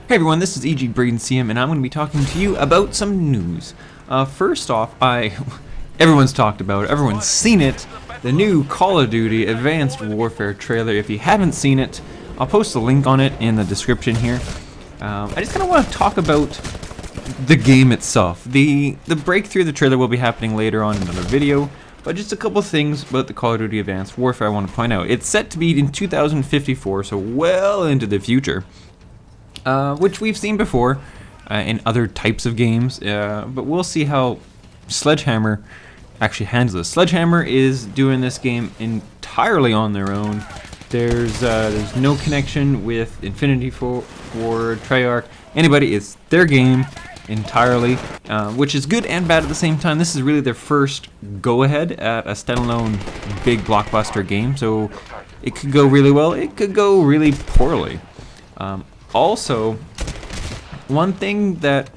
Hey everyone, this is E.G. Braden CM, and I'm going to be talking to you about some news. First off, everyone's talked about it, everyone's seen it, the new Call of Duty Advanced Warfare trailer. If you haven't seen it, I'll post a link on it in the description here. I just kind of want to talk about the game itself. The breakthrough of the trailer will be happening later on in another video, but just a couple things about the Call of Duty Advanced Warfare I want to point out. It's set to be in 2054, so well into the future. Which we've seen before in other types of games, but we'll see how Sledgehammer actually handles this. Sledgehammer is doing this game entirely on their own. There's no connection with Infinity Ward, Treyarch, anybody. It's their game entirely, which is good and bad at the same time. This is really their first go-ahead at a standalone big blockbuster game, so it could go really well, it could go really poorly. Also, one thing that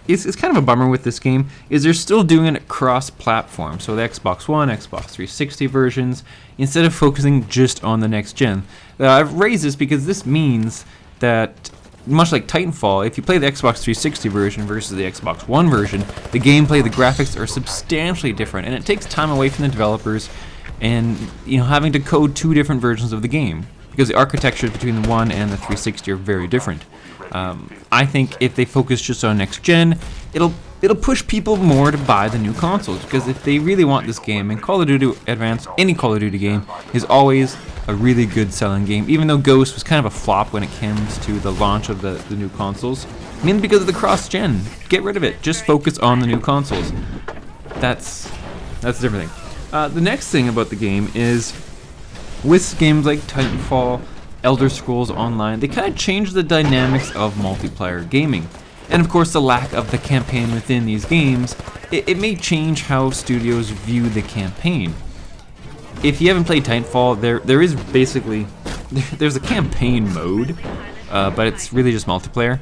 is kind of a bummer with this game is they're still doing it cross-platform. So the Xbox One, Xbox 360 versions, instead of focusing just on the next gen. I've raised this because this means that, much like Titanfall, if you play the Xbox 360 version versus the Xbox One version, the gameplay, the graphics are substantially different, and it takes time away from the developers and having to code two different versions of the game, because the architecture between the One and the 360 are very different. I think if they focus just on next gen, it'll push people more to buy the new consoles, because if they really want this game, and Call of Duty Advanced, any Call of Duty game, is always a really good selling game, even though Ghost was kind of a flop when it comes to the launch of the new consoles, mainly because of the cross-gen. Get rid of it, just focus on the new consoles. That's a different thing. The next thing about the game is, with games like Titanfall, Elder Scrolls Online, they kind of change the dynamics of multiplayer gaming. And of course, the lack of the campaign within these games, it may change how studios view the campaign. If you haven't played Titanfall, there is basically, there's a campaign mode, but it's really just multiplayer.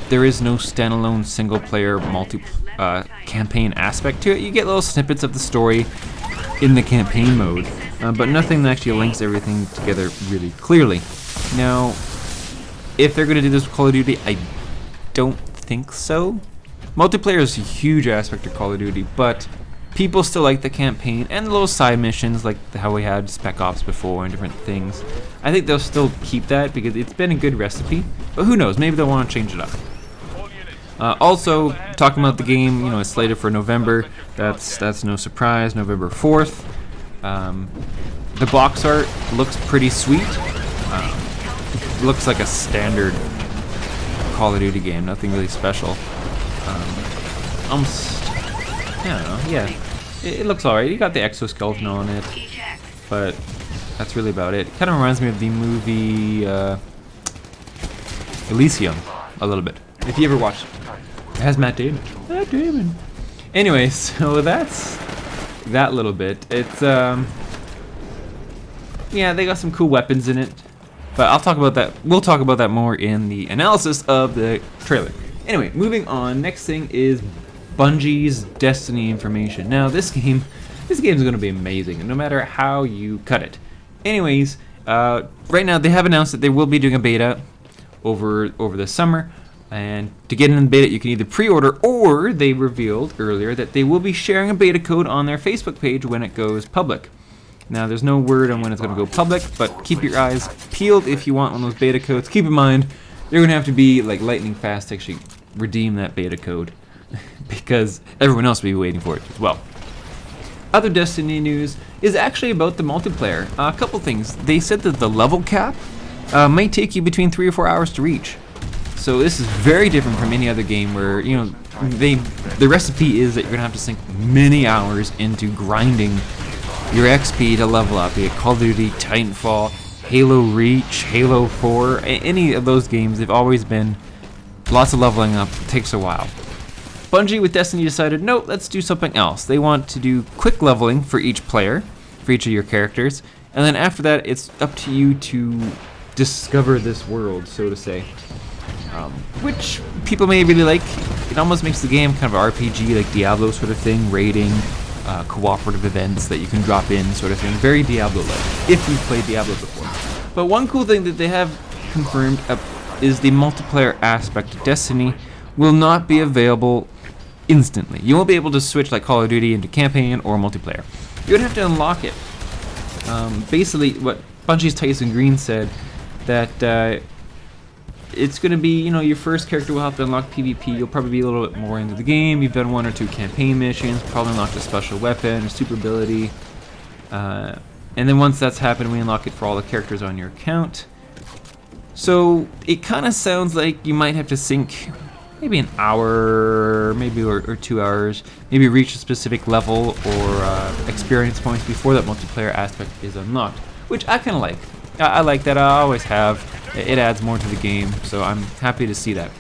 There is no standalone single-player campaign aspect to it. You get little snippets of the story in the campaign mode, but nothing that actually links everything together really clearly. Now, if they're going to do this with Call of Duty, I don't think so. Multiplayer is a huge aspect of Call of Duty, but people still like the campaign and the little side missions, like how we had Spec Ops before and different things. I think they'll still keep that because it's been a good recipe, but who knows, maybe they'll want to change it up. Also, talking about the game, it's slated for November. That's no surprise. November 4th. The box art looks pretty sweet. Looks like a standard Call of Duty game. Nothing really special. I don't know. Yeah, it looks alright. You got the exoskeleton on it, but that's really about it. It kind of reminds me of the movie Elysium a little bit. If you ever watched it. It has Matt Damon. Matt Damon. Anyway, so that's that little bit. It's yeah, they got some cool weapons in it, but I'll talk about that. We'll talk about that more in the analysis of the trailer. Anyway, moving on. Next thing is Bungie's Destiny information. Now, this game is going to be amazing, no matter how you cut it. Anyways, right now they have announced that they will be doing a beta over the summer. And to get in the beta, you can either pre-order, or they revealed earlier that they will be sharing a beta code on their Facebook page when it goes public. Now, there's no word on when it's going to go public, but keep your eyes peeled if you want one of those beta codes. Keep in mind, you're going to have to be like lightning fast to actually redeem that beta code, because everyone else will be waiting for it as well. Other Destiny news is actually about the multiplayer. A couple things. They said that the level cap might take you between 3 or 4 hours to reach. So this is very different from any other game where, the recipe is that you're going to have to sink many hours into grinding your XP to level up. Be it Call of Duty, Titanfall, Halo Reach, Halo 4, any of those games, they've always been lots of leveling up. It takes a while. Bungie with Destiny decided, no, let's do something else. They want to do quick leveling for each player, for each of your characters, and then after that, it's up to you to discover this world, so to say. Which people may really like. It almost makes the game kind of an RPG, like Diablo sort of thing, raiding, cooperative events that you can drop in sort of thing. Very Diablo-like, if you've played Diablo before. But one cool thing that they have confirmed is the multiplayer aspect of Destiny will not be available instantly. You won't be able to switch like Call of Duty into campaign or multiplayer. You would have to unlock it. Basically, what Bungie's Tyson Green said, that it's going to be, your first character will have to unlock PvP. You'll probably be a little bit more into the game. You've done 1 or 2 campaign missions, probably unlocked a special weapon, a super ability. And then once that's happened, we unlock it for all the characters on your account. So it kind of sounds like you might have to sink maybe an hour, maybe or 2 hours, maybe reach a specific level or experience points before that multiplayer aspect is unlocked, which I kind of like. I like that. I always have. It adds more to the game, so I'm happy to see that.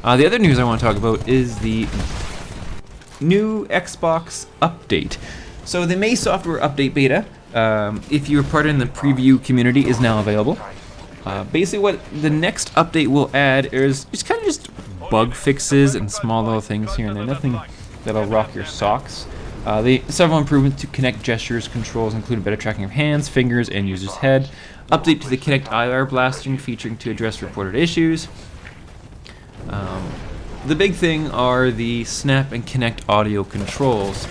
The other news I want to talk about is the new Xbox update. So the May software update beta, if you're part in the preview community, is now available. Basically what the next update will add is kind of just bug fixes and small little things here and there, nothing that'll rock your socks. Several improvements to Kinect gestures controls include better tracking of hands, fingers, and user's head. Update to the Kinect IR blasting featuring to address reported issues. The big thing are the Snap and Kinect audio controls.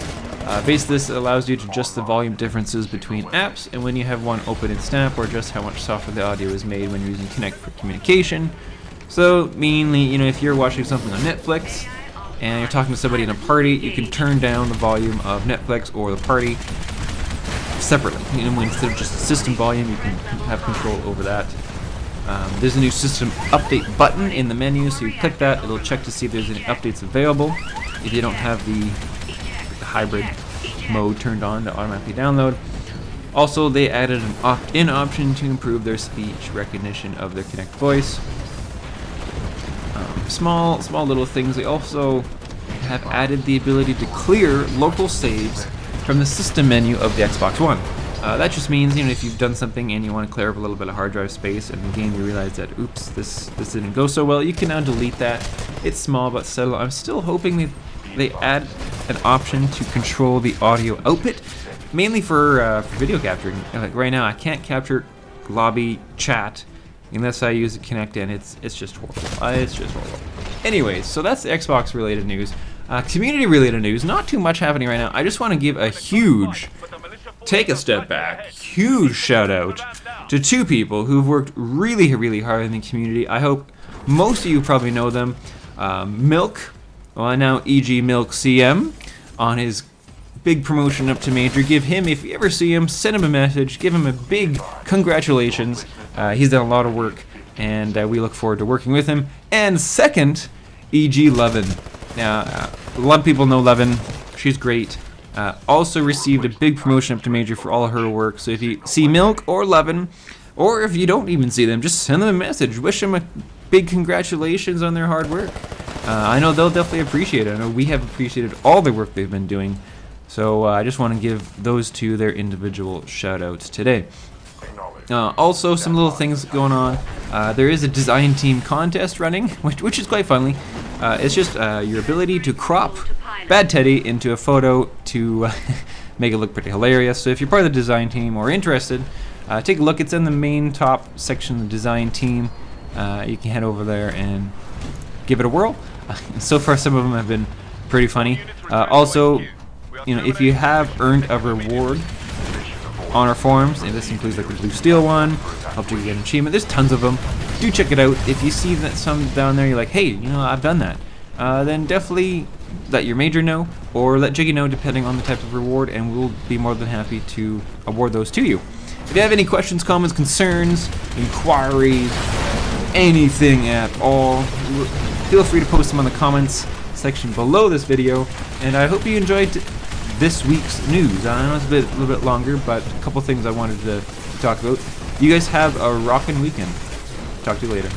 Basically, this allows you to adjust the volume differences between apps, and when you have one open in Snap, or adjust how much softer the audio is made when using Kinect for communication. So, mainly, if you're watching something on Netflix, and you're talking to somebody in a party, you can turn down the volume of Netflix or the party separately. Instead of just the system volume, you can have control over that. There's a new system update button in the menu, so you click that, it'll check to see if there's any updates available. If you don't have the hybrid mode turned on to automatically download. Also, they added an opt-in option to improve their speech recognition of their Kinect voice. Small little things. They also have added the ability to clear local saves from the system menu of the Xbox One. That just means, if you've done something and you want to clear up a little bit of hard drive space, and in the game you realize that, oops, this didn't go so well, you can now delete that. It's small but subtle. I'm still hoping they add an option to control the audio output, mainly for video capturing. Like right now, I can't capture lobby chat unless I use the Kinect, and it's just horrible. It's just horrible. Anyways, so that's the Xbox related news. Community related news, not too much happening right now. I just want to give a huge, take a step back, huge shout out to 2 people who've worked really, really hard in the community. I hope most of you probably know them. Milk, well now EG Milk CM, on his big promotion up to Major. Give him, if you ever see him, send him a message, give him a big congratulations. He's done a lot of work, and we look forward to working with him. And second, EG Levin. Now, a lot of people know Levin. She's great. Also received a big promotion up to Major for all of her work. So if you see Milk or Levin, or if you don't even see them, just send them a message. Wish them a big congratulations on their hard work. I know they'll definitely appreciate it. I know we have appreciated all the work they've been doing. So I just want to give those 2 their individual shout outs today. Also, some little things going on. There is a design team contest running, which is quite funny. It's just your ability to crop Bad Teddy into a photo to make it look pretty hilarious. So if you're part of the design team or interested, take a look. It's in the main top section of the design team. You can head over there and give it a whirl. So far, some of them have been pretty funny. Also, if you have earned a reward on our forums, and this includes like the Blue Steel one, helped you get an achievement. There's tons of them. Do check it out. If you see that some down there, you're like, hey, I've done that. Then definitely let your Major know, or let Jiggy know, depending on the type of reward, and we'll be more than happy to award those to you. If you have any questions, comments, concerns, inquiries, anything at all, feel free to post them on the comments section below this video. And I hope you enjoyed this week's news. I know it's a little bit longer, but a couple things I wanted to talk about. You guys have a rockin' weekend. Talk to you later.